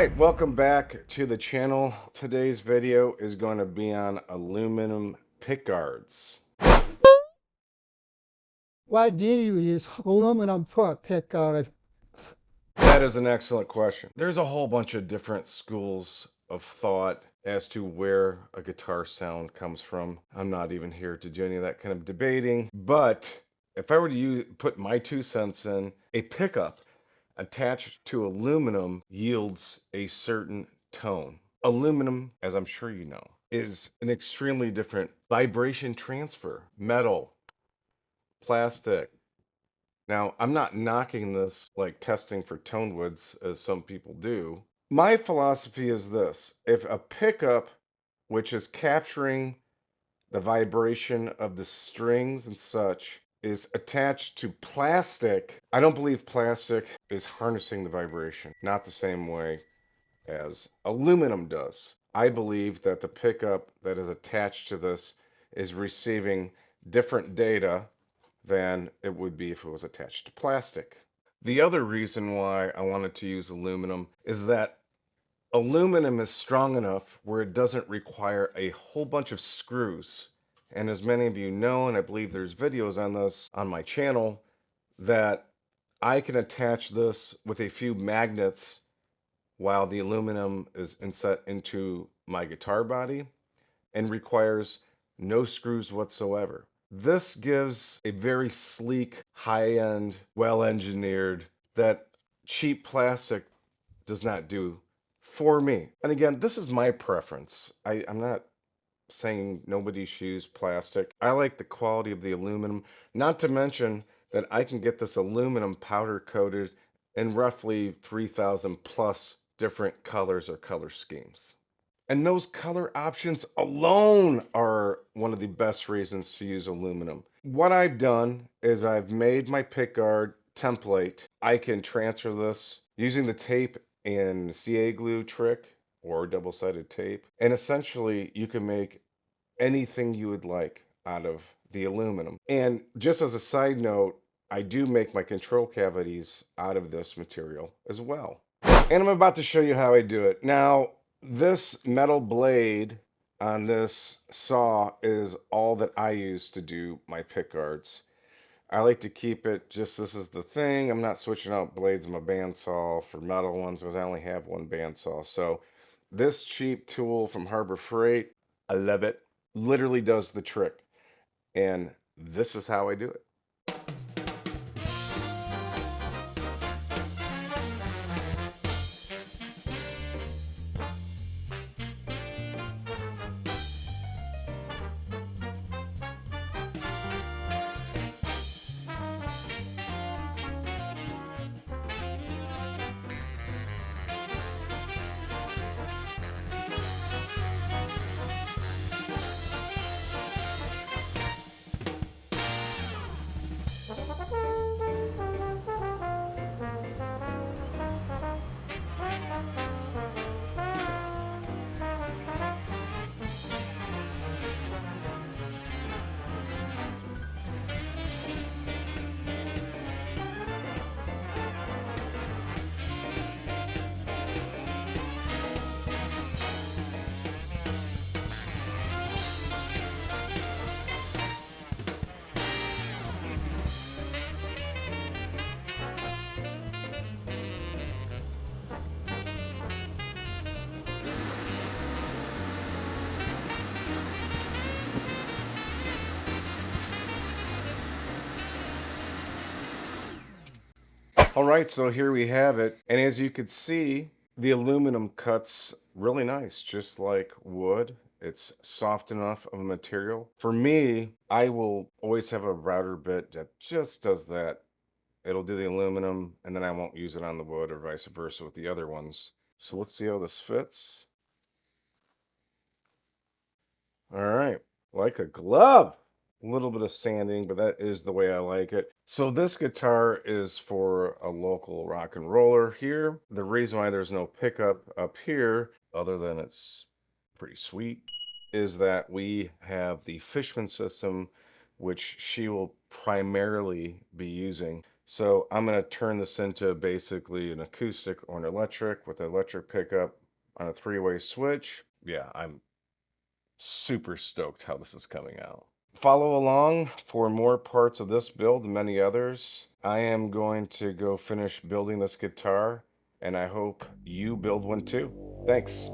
right, welcome back to the channel. Today's video is going to be on aluminum pickguards. Why do you use aluminum pickguard? That is an excellent question. There's a whole bunch of different schools of thought as to where a guitar sound comes from. I'm not even here to do any of that kind of debating, but if I were to put my 2 cents in, a pickup attached to aluminum yields a certain tone. Aluminum, as I'm sure you know, is an extremely different vibration transfer. Metal, plastic. Now, I'm not knocking this like testing for tone woods as some people do. My philosophy is this: if a pickup, which is capturing the vibration of the strings and such, is attached to plastic, I don't believe plastic is harnessing the vibration, not the same way as aluminum does. I believe that the pickup that is attached to this is receiving different data than it would be if it was attached to plastic. The other reason why I wanted to use aluminum is that aluminum is strong enough where it doesn't require a whole bunch of screws. And as many of you know, and I believe there's videos on this on my channel, that I can attach this with a few magnets while the aluminum is inset into my guitar body and requires no screws whatsoever. This gives a very sleek, high-end, well-engineered that cheap plastic does not do for me. And again, this is my preference. I'm not saying nobody should use plastic. I like the quality of the aluminum, not to mention that I can get this aluminum powder coated in roughly 3,000 plus different colors or color schemes. And those color options alone are one of the best reasons to use aluminum. What I've done is I've made my pickguard template. I can transfer this using the tape and CA glue trick or double-sided tape. And essentially you can make anything you would like out of the aluminum. And just as a side note, I do make my control cavities out of this material as well. And I'm about to show you how I do it. Now, this metal blade on this saw is all that I use to do my pickguards. I like to keep it just, this is the thing. I'm not switching out blades in my bandsaw for metal ones because I only have one bandsaw. So this cheap tool from Harbor Freight, I love it, literally does the trick. And this is how I do it. All right, so here we have it. And as you could see, the aluminum cuts really nice, just like wood. It's soft enough of a material. For me, I will always have a router bit that just does that. It'll do the aluminum, and then I won't use it on the wood or vice versa with the other ones. So let's see how this fits. All right, like a glove. A little bit of sanding, but that is the way I like it. So this guitar is for a local rock and roller here. The reason why there's no pickup up here, other than it's pretty sweet, is that we have the Fishman system, which she will primarily be using So I'm going to turn this into basically an acoustic or an electric with an electric pickup on a 3-way switch. Yeah, I'm super stoked how this is coming out. Follow along for more parts of this build and many others. I am going to go finish building this guitar, and I hope you build one too. Thanks.